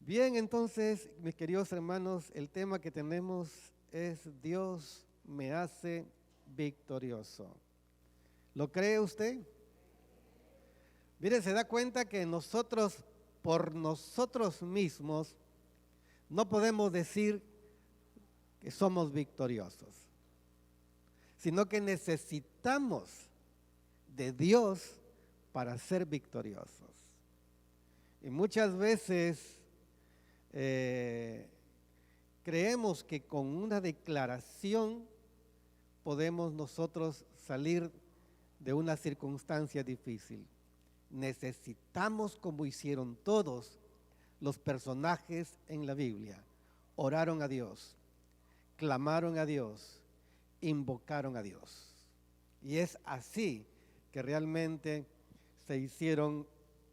Bien, entonces, mis queridos hermanos, el tema que tenemos es Dios me hace victorioso. ¿Lo cree usted? Mire, se da cuenta que nosotros, por nosotros mismos, no podemos decir que somos victoriosos, sino que necesitamos de Dios para ser victoriosos. Y muchas veces creemos que con una declaración podemos nosotros salir de una circunstancia difícil. Necesitamos, como hicieron todos los personajes en la Biblia, oraron a Dios, clamaron a Dios, invocaron a Dios. Y es así que realmente se hicieron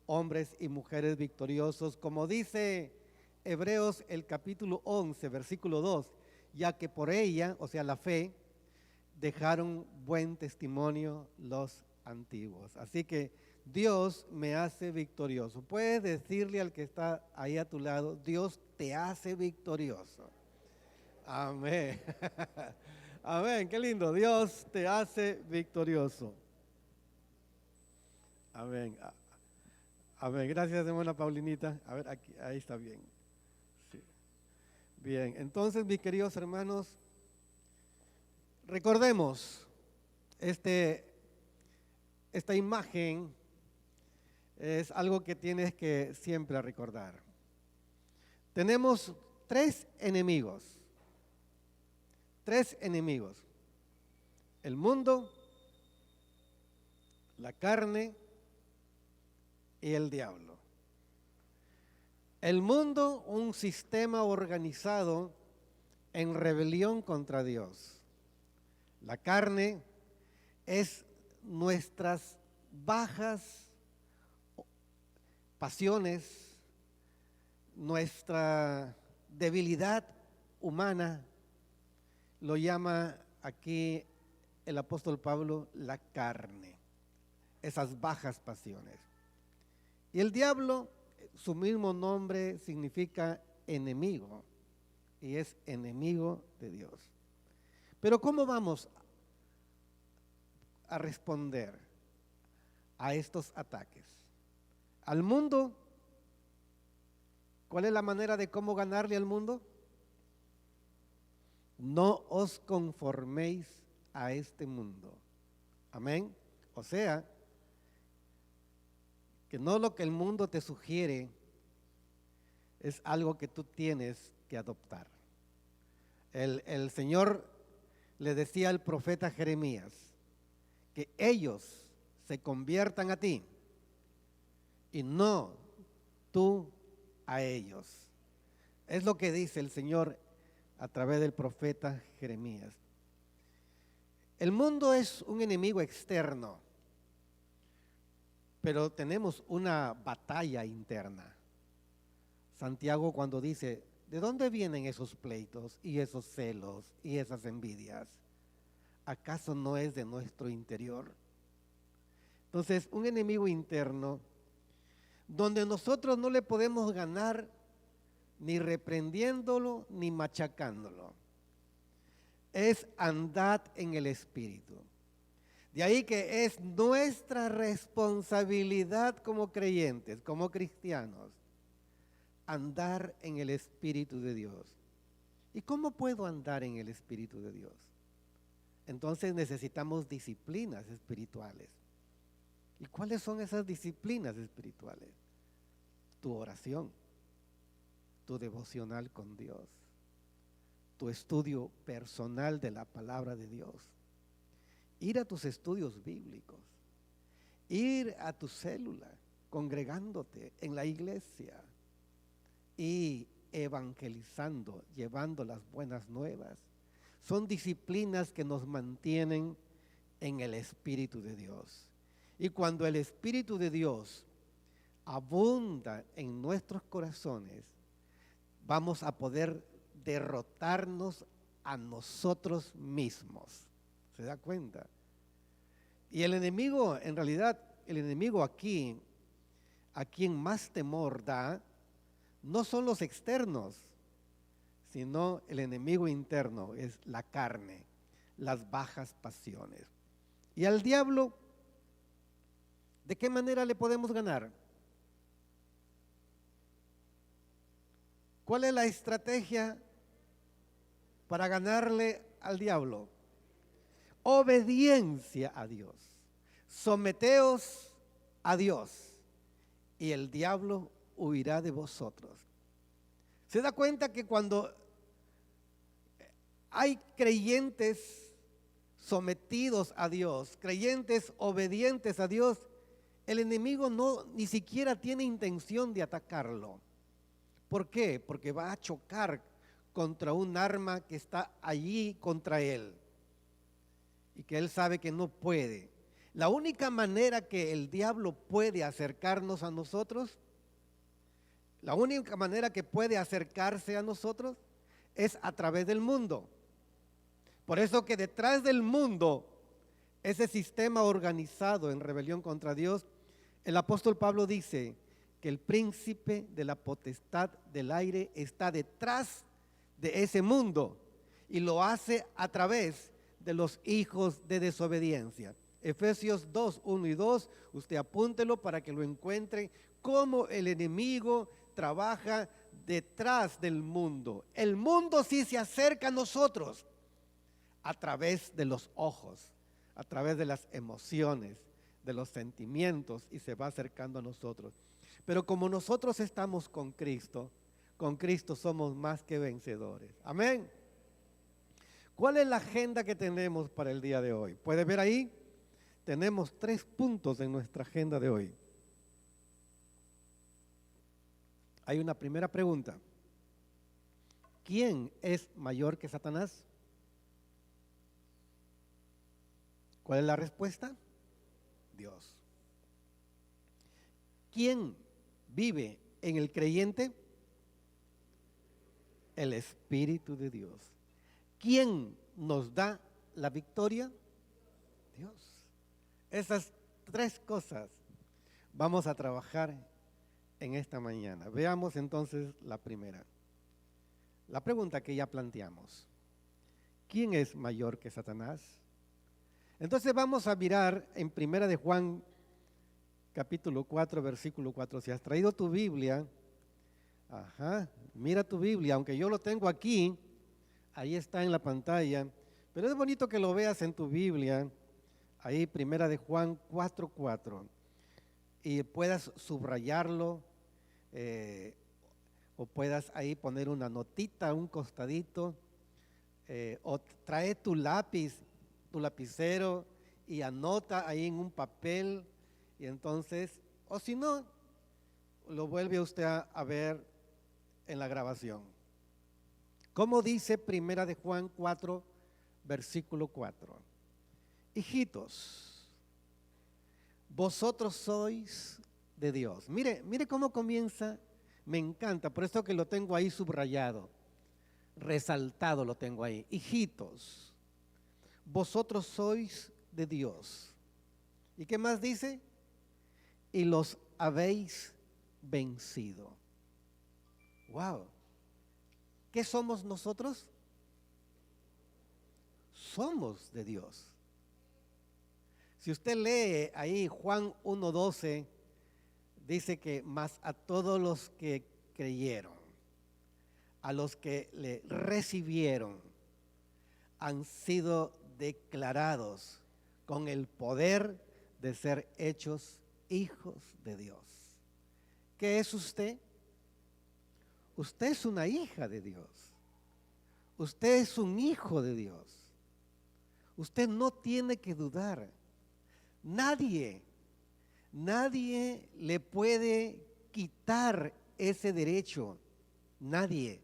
hombres y mujeres victoriosos, como dice Hebreos el capítulo 11, versículo 2, ya que por ella, o sea la fe, dejaron buen testimonio los antiguos. Así que Dios me hace victorioso. Puedes decirle al que está ahí a tu lado, Dios te hace victorioso. Amén. Amén, qué lindo. Dios te hace victorioso. Amén. Amén. Gracias, hermana Paulinita. A ver, aquí, ahí está bien. Sí. Bien, entonces, mis queridos hermanos, recordemos esta imagen es algo que tienes que siempre recordar. Tenemos tres enemigos. El mundo, la carne y el diablo. El mundo, un sistema organizado en rebelión contra Dios. La carne es nuestras bajas pasiones, nuestra debilidad humana, lo llama aquí el apóstol Pablo la carne, esas bajas pasiones. Y el diablo, su mismo nombre significa enemigo, y es enemigo de Dios. Pero ¿cómo vamos a responder a estos ataques? Al mundo, ¿cuál es la manera de cómo ganarle al mundo? No os conforméis a este mundo. Amén. O sea, que no lo que el mundo te sugiere es algo que tú tienes que adoptar. El Señor le decía al profeta Jeremías que ellos se conviertan a ti y no tú a ellos. Es lo que dice el Señor a través del profeta Jeremías. El mundo es un enemigo externo, pero tenemos una batalla interna. Santiago cuando dice, ¿de dónde vienen esos pleitos y esos celos y esas envidias? ¿Acaso no es de nuestro interior? Entonces, un enemigo interno donde nosotros no le podemos ganar ni reprendiéndolo ni machacándolo. Es andad en el Espíritu. De ahí que es nuestra responsabilidad como creyentes, como cristianos, andar en el Espíritu de Dios. ¿Y cómo puedo andar en el Espíritu de Dios? Entonces necesitamos disciplinas espirituales. ¿Y cuáles son esas disciplinas espirituales? Tu oración, tu devocional con Dios, tu estudio personal de la palabra de Dios, ir a tus estudios bíblicos, ir a tu célula, congregándote en la iglesia y evangelizando, llevando las buenas nuevas. Son disciplinas que nos mantienen en el Espíritu de Dios. Y cuando el Espíritu de Dios abunda en nuestros corazones, vamos a poder derrotarnos a nosotros mismos. ¿Se da cuenta? Y el enemigo, en realidad, el enemigo aquí, a quien más temor da, no son los externos, sino el enemigo interno, es la carne, las bajas pasiones. Y al diablo, ¿de qué manera le podemos ganar? ¿Cuál es la estrategia para ganarle al diablo? Obediencia a Dios. Someteos a Dios y el diablo huirá de vosotros. ¿Se da cuenta que cuando hay creyentes sometidos a Dios, creyentes obedientes a Dios, el enemigo ni siquiera tiene intención de atacarlo? ¿Por qué? Porque va a chocar contra un arma que está allí contra él y que él sabe que no puede. La única manera que el diablo puede acercarnos a nosotros, la única manera que puede acercarse a nosotros es a través del mundo. Por eso que detrás del mundo, ese sistema organizado en rebelión contra Dios, el apóstol Pablo dice que el príncipe de la potestad del aire está detrás de ese mundo y lo hace a través de los hijos de desobediencia. Efesios 2, 1 y 2, usted apúntelo para que lo encuentre, cómo el enemigo trabaja detrás del mundo. El mundo sí se acerca a nosotros a través de los ojos, a través de las emociones, de los sentimientos, y se va acercando a nosotros. Pero como nosotros estamos con Cristo somos más que vencedores. Amén. ¿Cuál es la agenda que tenemos para el día de hoy? ¿Puede ver ahí? Tenemos 3 puntos en nuestra agenda de hoy. Hay una primera pregunta. ¿Quién es mayor que Satanás? ¿Cuál es la respuesta? Dios. ¿Quién vive en el creyente? El Espíritu de Dios. ¿Quién nos da la victoria? Dios. Esas 3 cosas vamos a trabajar en esta mañana. Veamos entonces la primera. La pregunta que ya planteamos. ¿Quién es mayor que Satanás? Entonces vamos a mirar en Primera de Juan, capítulo 4, versículo 4. Si has traído tu Biblia, mira tu Biblia, aunque yo lo tengo aquí, ahí está en la pantalla, pero es bonito que lo veas en tu Biblia, ahí Primera de Juan 4:4, y puedas subrayarlo, o puedas ahí poner una notita a un costadito, o trae tu lápiz, tu lapicero, y anota ahí en un papel, y entonces, o si no, lo vuelve usted a ver en la grabación. ¿Cómo dice Primera de Juan 4, versículo 4? Hijitos, vosotros sois de Dios. Mire cómo comienza, me encanta, por eso que lo tengo ahí subrayado, resaltado lo tengo ahí. Hijitos, vosotros sois de Dios. ¿Y qué más dice? Y los habéis vencido. Wow. ¿Qué somos nosotros? Somos de Dios. Si usted lee ahí Juan 1:12, dice que más a todos los que creyeron, a los que le recibieron, han sido declarados con el poder de ser hechos hijos de Dios. ¿Qué es usted? Usted es una hija de Dios. Usted es un hijo de Dios. Usted no tiene que dudar. Nadie le puede quitar ese derecho. Nadie.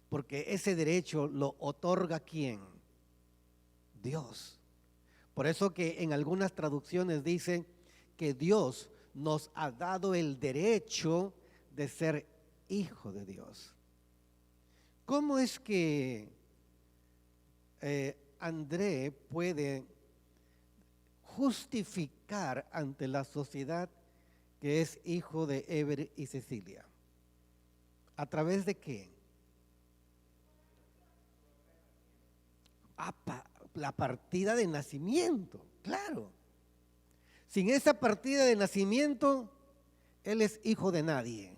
Porque ese derecho lo otorga ¿quién? Dios. Por eso que en algunas traducciones dice que Dios nos ha dado el derecho de ser hijo de Dios. ¿Cómo es que André puede justificar ante la sociedad que es hijo de Eber y Cecilia. ¿A través de qué? La partida de nacimiento, claro. Sin esa partida de nacimiento, él es hijo de nadie.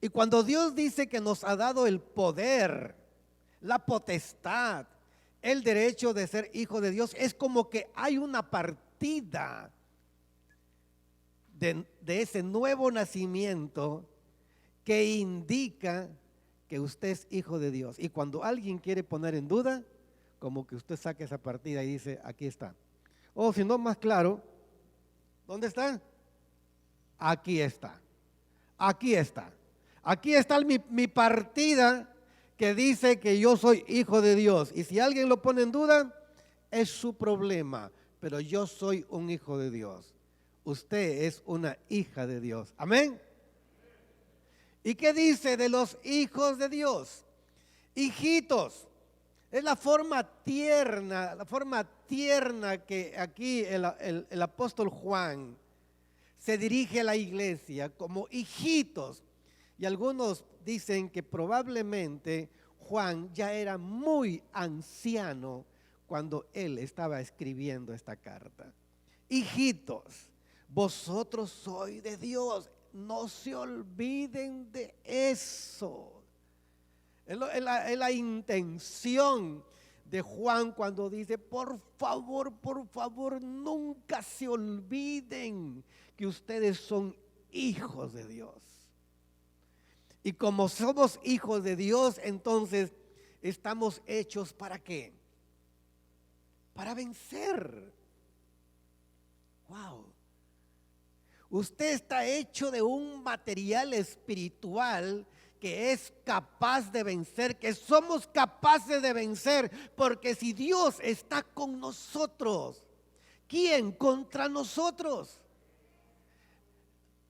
Y cuando Dios dice que nos ha dado el poder, la potestad, el derecho de ser hijo de Dios, es como que hay una partida de ese nuevo nacimiento que indica que usted es hijo de Dios. Y cuando alguien quiere poner en duda, como que usted saque esa partida y dice, aquí está. O si no, más claro, ¿dónde está? Aquí está. Aquí está. Aquí está mi partida que dice que yo soy hijo de Dios. Y si alguien lo pone en duda, es su problema. Pero yo soy un hijo de Dios. Usted es una hija de Dios. Amén. ¿Y qué dice de los hijos de Dios? Hijitos. Es la forma tierna que aquí el apóstol Juan se dirige a la iglesia como hijitos. Y algunos dicen que probablemente Juan ya era muy anciano cuando él estaba escribiendo esta carta. Hijitos, vosotros sois de Dios. No se olviden de eso. Es la intención de Juan cuando dice, por favor, nunca se olviden que ustedes son hijos de Dios. Y como somos hijos de Dios, entonces estamos hechos ¿para qué? Para vencer. Wow. Usted está hecho de un material espiritual que es capaz de vencer, que somos capaces de vencer, porque si Dios está con nosotros, ¿quién contra nosotros?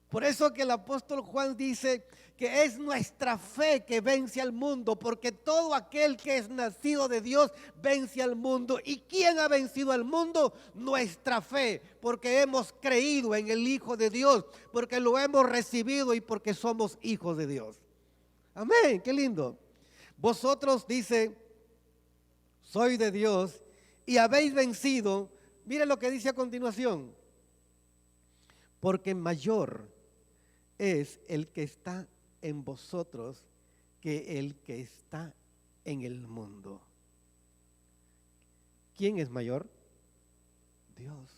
Por eso que el apóstol Juan dice que es nuestra fe que vence al mundo, porque todo aquel que es nacido de Dios vence al mundo. ¿Y quién ha vencido al mundo? Nuestra fe, porque hemos creído en el Hijo de Dios, porque lo hemos recibido y porque somos hijos de Dios. Amén, qué lindo. Vosotros, dice, sois de Dios y habéis vencido. Mire lo que dice a continuación. Porque mayor es el que está en vosotros que el que está en el mundo. ¿Quién es mayor? Dios.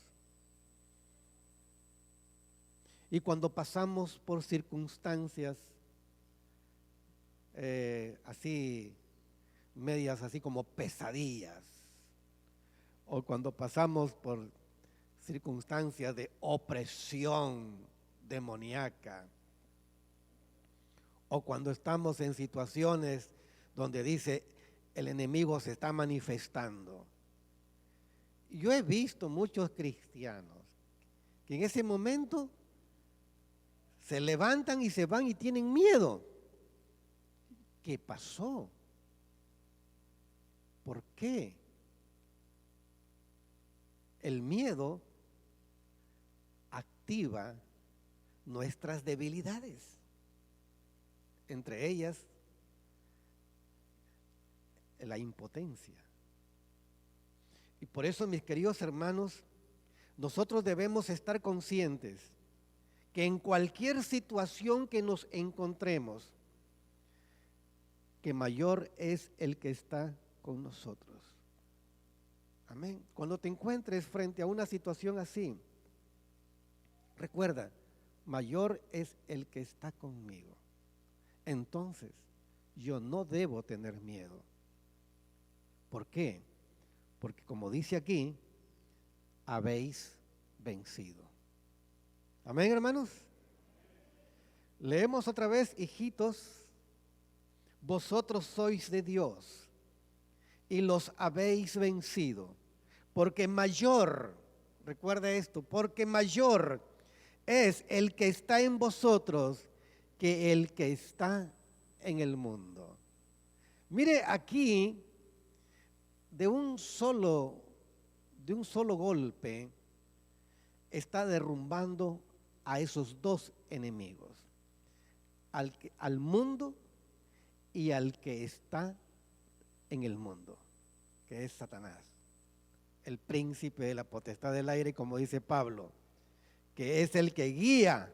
Y cuando pasamos por circunstancias así, medias así como pesadillas, o cuando pasamos por circunstancias de opresión demoníaca, o cuando estamos en situaciones donde dice el enemigo se está manifestando. Yo he visto muchos cristianos que en ese momento se levantan y se van y tienen miedo. ¿Qué pasó? ¿Por qué? El miedo activa nuestras debilidades, entre ellas la impotencia. Y por eso, mis queridos hermanos, nosotros debemos estar conscientes que en cualquier situación que nos encontremos, que mayor es el que está con nosotros. Amén. Cuando te encuentres frente a una situación así, recuerda, mayor es el que está conmigo. Entonces, yo no debo tener miedo. ¿Por qué? Porque como dice aquí, habéis vencido. Amén, hermanos. Leemos otra vez, hijitos, vosotros sois de Dios y los habéis vencido, porque mayor, recuerda esto, porque mayor es el que está en vosotros que el que está en el mundo. Mire aquí, de un solo golpe, está derrumbando a esos dos enemigos, al mundo y al que está en el mundo, que es Satanás, el príncipe de la potestad del aire, como dice Pablo, que es el que guía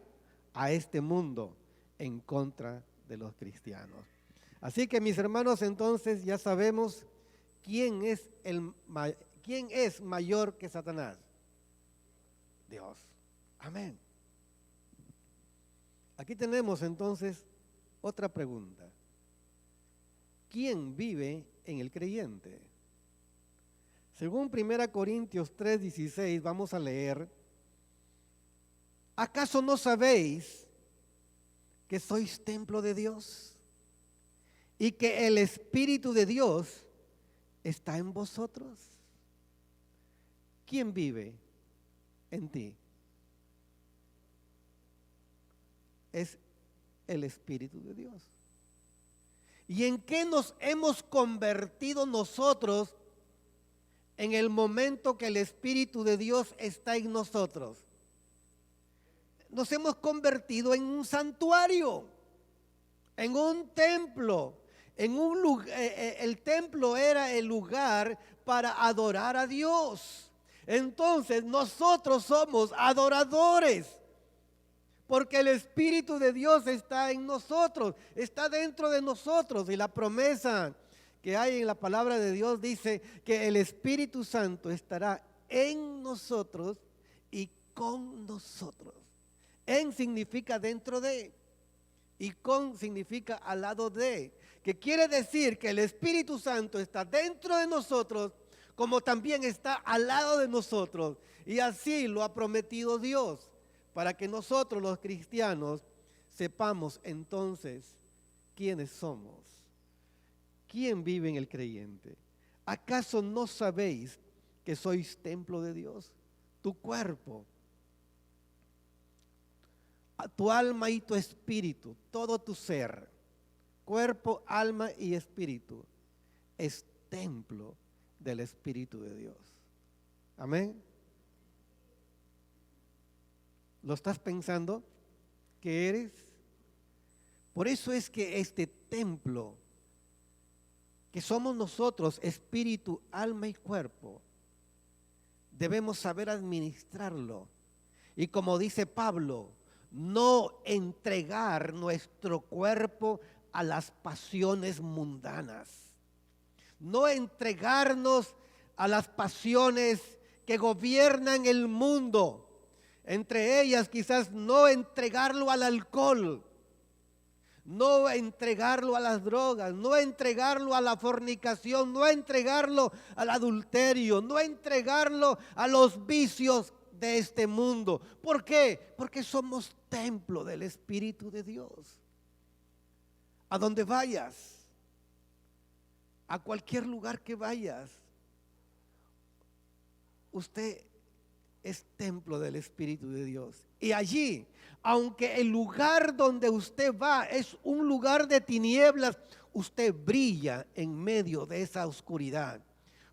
a este mundo en contra de los cristianos. Así que, mis hermanos, entonces ya sabemos quién es mayor que Satanás. Dios. Amén. Aquí tenemos entonces otra pregunta. ¿Quién vive en el creyente? Según 1 Corintios 3:16, vamos a leer: ¿acaso no sabéis que sois templo de Dios y que el Espíritu de Dios está en vosotros? ¿Quién vive en ti? Es el Espíritu de Dios. ¿Y en qué nos hemos convertido nosotros en el momento que el Espíritu de Dios está en nosotros? Nos hemos convertido en un santuario, en un templo, en un lugar. El templo era el lugar para adorar a Dios. Entonces nosotros somos adoradores, porque el Espíritu de Dios está en nosotros, está dentro de nosotros. Y la promesa que hay en la palabra de Dios dice que el Espíritu Santo estará en nosotros y con nosotros. En significa dentro de, y con significa al lado de, que quiere decir que el Espíritu Santo está dentro de nosotros, como también está al lado de nosotros. Y así lo ha prometido Dios, para que nosotros los cristianos sepamos entonces quiénes somos. ¿Quién vive en el creyente? ¿Acaso no sabéis que sois templo de Dios? Tu cuerpo, tu alma y tu espíritu, todo tu ser, cuerpo, alma y espíritu, es templo del Espíritu de Dios. Amén. ¿Lo estás pensando que eres? Por eso es que este templo, que somos nosotros, espíritu, alma y cuerpo, debemos saber administrarlo. Y como dice Pablo, no entregar nuestro cuerpo a las pasiones mundanas. No entregarnos a las pasiones que gobiernan el mundo. Entre ellas quizás no entregarlo al alcohol, no entregarlo a las drogas, no entregarlo a la fornicación, no entregarlo al adulterio, no entregarlo a los vicios de este mundo. ¿Por qué? Porque somos templo del Espíritu de Dios. A donde vayas, a cualquier lugar que vayas, usted es templo del Espíritu de Dios. Y allí, aunque el lugar donde usted va es un lugar de tinieblas, usted brilla en medio de esa oscuridad.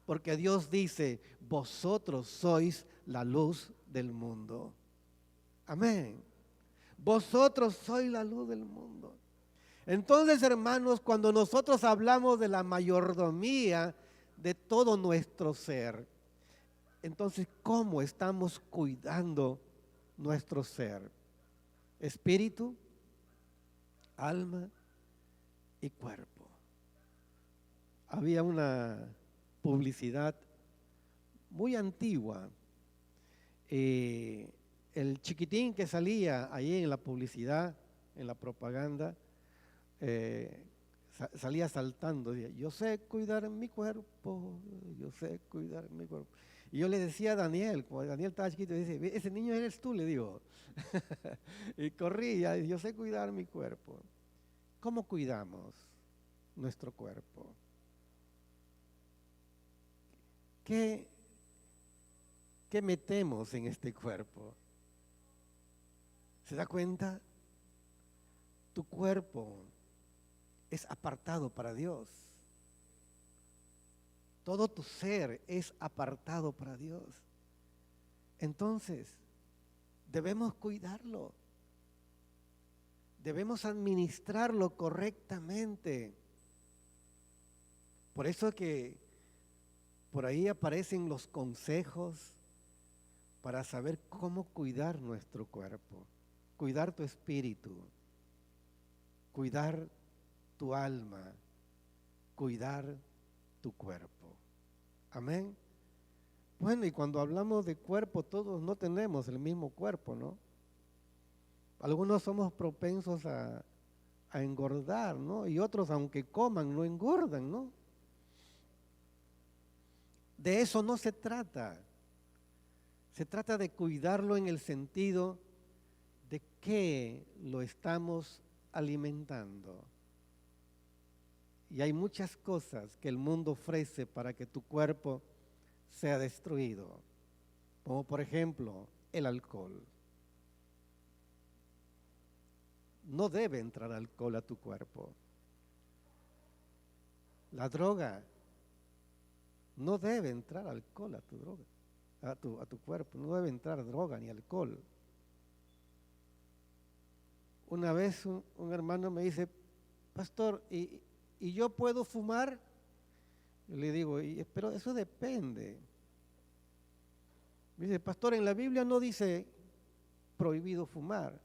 Porque Dios dice, vosotros sois la luz del mundo. Amén. Vosotros sois la luz del mundo. Entonces, hermanos, cuando nosotros hablamos de la mayordomía de todo nuestro ser, entonces, ¿cómo estamos cuidando nuestro ser? Espíritu, alma y cuerpo. Había una publicidad muy antigua. El chiquitín que salía ahí en la publicidad, en la propaganda, salía saltando. Decía, yo sé cuidar mi cuerpo, yo sé cuidar mi cuerpo. Y yo le decía a Daniel, cuando Daniel estaba chiquito, dice, ese niño eres tú, le digo. Y corría, y yo sé cuidar mi cuerpo. ¿Cómo cuidamos nuestro cuerpo? ¿Qué metemos en este cuerpo? ¿Se da cuenta? Tu cuerpo es apartado para Dios. Todo tu ser es apartado para Dios. Entonces, debemos cuidarlo. Debemos administrarlo correctamente. Por eso que por ahí aparecen los consejos para saber cómo cuidar nuestro cuerpo, cuidar tu espíritu, cuidar tu alma, cuidar tu cuerpo. Amén. Bueno, y cuando hablamos de cuerpo, todos no tenemos el mismo cuerpo, ¿no? Algunos somos propensos a engordar, ¿no? Y otros, aunque coman, no engordan, ¿no? De eso no se trata. Se trata de cuidarlo en el sentido de que lo estamos alimentando. Y hay muchas cosas que el mundo ofrece para que tu cuerpo sea destruido, como por ejemplo el alcohol. No debe entrar alcohol a tu cuerpo. La droga, no debe entrar alcohol a tu droga, a tu cuerpo. No debe entrar droga ni alcohol. Una vez un hermano me dice, pastor, ¿y yo puedo fumar? Yo le digo, pero eso depende. Me dice, pastor, en la Biblia no dice prohibido fumar.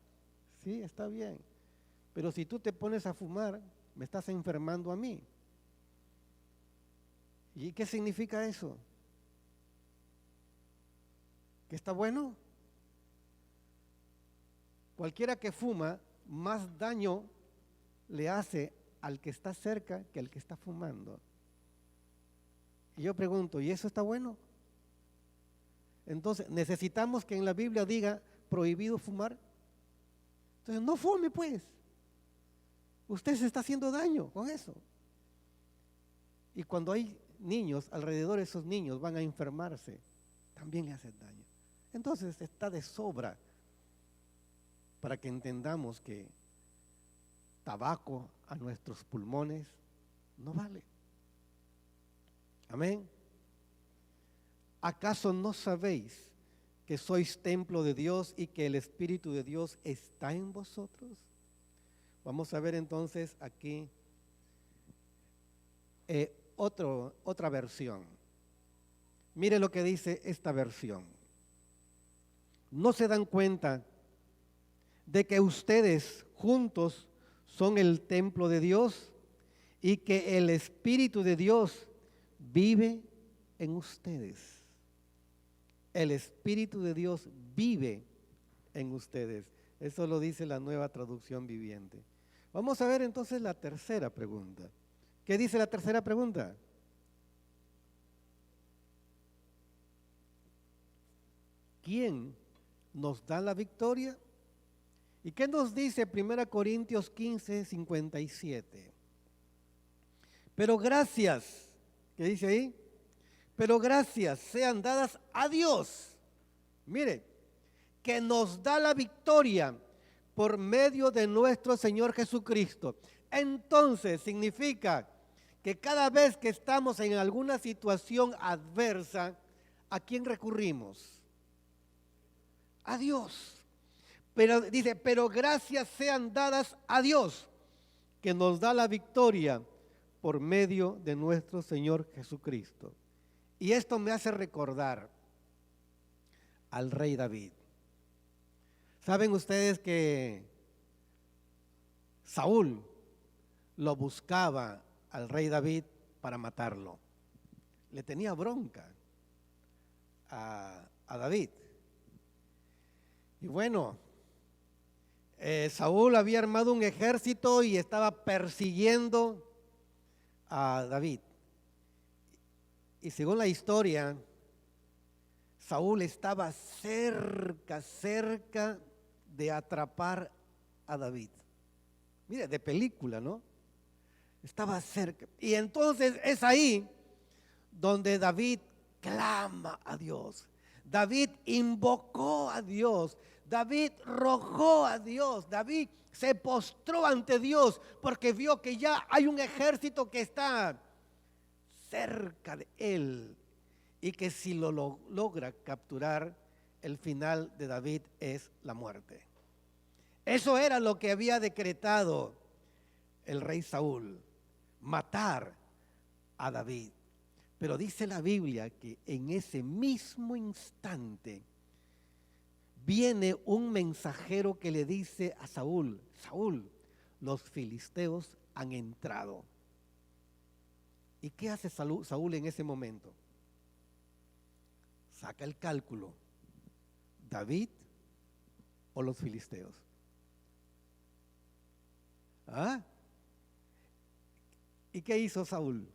Sí, está bien. Pero si tú te pones a fumar, me estás enfermando a mí. ¿Y qué significa eso? ¿Que está bueno? Cualquiera que fuma, más daño le hace al que está cerca que al que está fumando. Y yo pregunto, ¿y eso está bueno? Entonces, ¿necesitamos que en la Biblia diga prohibido fumar? Entonces, no fume pues. Usted se está haciendo daño con eso. Y cuando hay niños, alrededor de esos niños van a enfermarse, también le hacen daño. Entonces, está de sobra para que entendamos que tabaco a nuestros pulmones no vale. Amén. ¿Acaso no sabéis que sois templo de Dios y que el Espíritu de Dios está en vosotros? Vamos a ver entonces aquí otra versión. Mire lo que dice esta versión. ¿No se dan cuenta de que ustedes juntos son el templo de Dios y que el Espíritu de Dios vive en ustedes? El Espíritu de Dios vive en ustedes. Eso lo dice la Nueva Traducción Viviente. Vamos a ver entonces la tercera pregunta. ¿Qué dice la tercera pregunta? ¿Quién nos da la victoria? ¿Y qué nos dice 1 Corintios 15, 57? Pero gracias, ¿qué dice ahí? Pero gracias sean dadas a Dios, mire, que nos da la victoria por medio de nuestro Señor Jesucristo. Entonces significa que cada vez que estamos en alguna situación adversa, ¿a quién recurrimos? A Dios. Pero dice, pero gracias sean dadas a Dios, que nos da la victoria por medio de nuestro Señor Jesucristo. Y esto me hace recordar al rey David. ¿Saben ustedes que Saúl lo buscaba al rey David para matarlo? Le tenía bronca a David. Y bueno, Saúl había armado un ejército y estaba persiguiendo a David. Y según la historia, Saúl estaba cerca de atrapar a David. Mire, de película, ¿no? Estaba cerca. Y entonces es ahí donde David clama a Dios. David invocó a Dios. David rogó a Dios. David se postró ante Dios porque vio que ya hay un ejército que está cerca de él y que si lo logra capturar, el final de David es la muerte. Eso era lo que había decretado el rey Saúl, matar a David. Pero dice la Biblia que en ese mismo instante viene un mensajero que le dice a Saúl: Saúl, los filisteos han entrado. ¿Y qué hace Saúl en ese momento? Saca el cálculo: ¿David o los filisteos? ¿Ah? ¿Y qué hizo Saúl?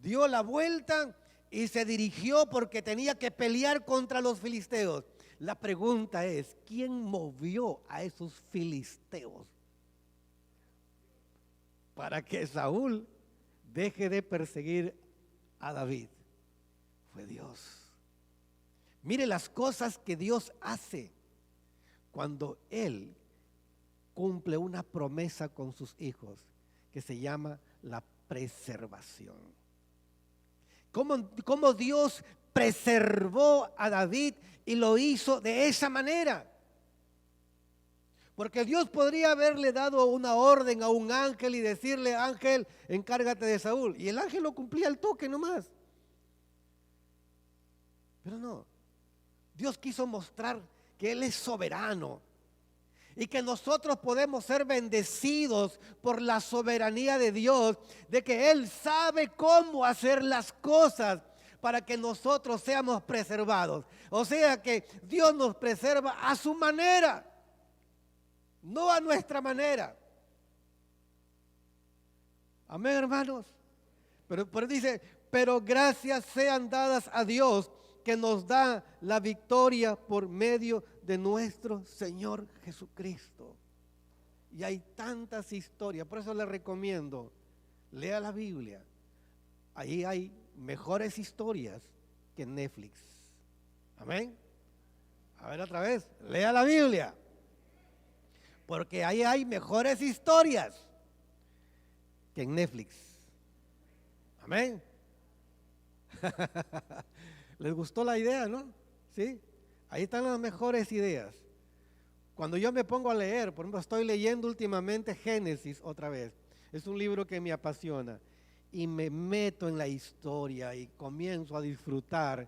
Dio la vuelta y se dirigió porque tenía que pelear contra los filisteos. La pregunta es: ¿quién movió a esos filisteos para que Saúl deje de perseguir a David? Fue Dios. Mire las cosas que Dios hace cuando Él cumple una promesa con sus hijos, que se llama la preservación. ¿Cómo Dios preservó a David y lo hizo de esa manera? Porque Dios podría haberle dado una orden a un ángel y decirle: ángel, encárgate de Saúl. Y el ángel lo cumplía al toque nomás. Pero no. Dios quiso mostrar que Él es soberano y que nosotros podemos ser bendecidos por la soberanía de Dios, de que Él sabe cómo hacer las cosas para que nosotros seamos preservados. O sea que Dios nos preserva a su manera, no a nuestra manera. Amén, hermanos. Pero dice: pero gracias sean dadas a Dios, que nos da la victoria por medio de nuestro Señor Jesucristo. Y hay tantas historias, por eso les recomiendo, lea la Biblia. Ahí hay mejores historias que en Netflix. Amén. A ver otra vez, lea la Biblia, porque ahí hay mejores historias que en Netflix. Amén. ¿Les gustó la idea, no? Sí. Ahí están las mejores ideas. Cuando yo me pongo a leer, por ejemplo, estoy leyendo últimamente Génesis otra vez. Es un libro que me apasiona y me meto en la historia y comienzo a disfrutar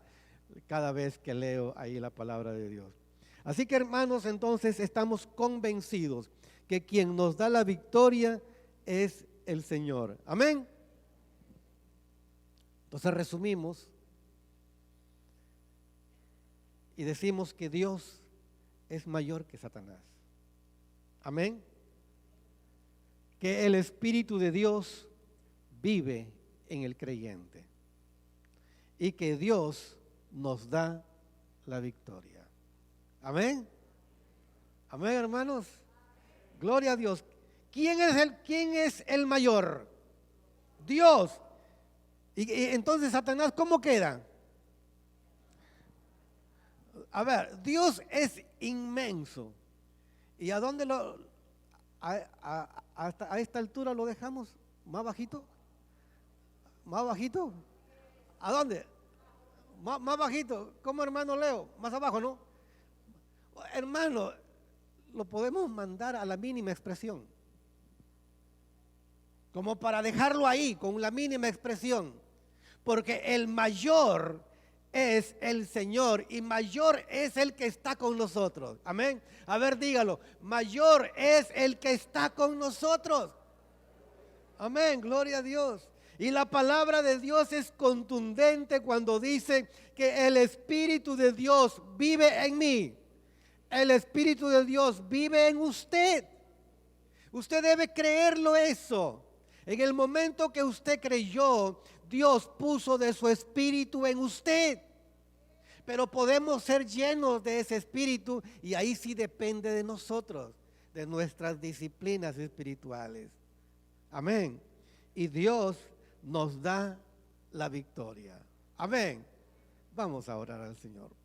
cada vez que leo ahí la palabra de Dios. Así que, hermanos, entonces estamos convencidos que quien nos da la victoria es el Señor. Amén. Entonces resumimos y decimos que Dios es mayor que Satanás. Amén. Que el Espíritu de Dios vive en el creyente y que Dios nos da la victoria. Amén. Amén, hermanos. Gloria a Dios. ¿Quién es el mayor? Dios. Y entonces Satanás, ¿cómo queda? A ver, Dios es inmenso. ¿Y a dónde a esta altura lo dejamos? ¿Más bajito? ¿Más bajito? ¿A dónde? Más bajito. ¿Cómo, hermano Leo? Más abajo, ¿no? Hermano, lo podemos mandar a la mínima expresión, como para dejarlo ahí con la mínima expresión, porque el mayor es el Señor y mayor es el que está con nosotros. Amén. A ver, dígalo: mayor es el que está con nosotros. Amén, gloria a Dios. Y la palabra de Dios es contundente cuando dice que el Espíritu de Dios vive en mí. El Espíritu de Dios vive en usted. Usted debe creerlo eso. En el momento que usted creyó, Dios puso de su Espíritu en usted. Pero podemos ser llenos de ese Espíritu y ahí sí depende de nosotros, de nuestras disciplinas espirituales. Amén. Y Dios nos da la victoria. Amén. Vamos a orar al Señor.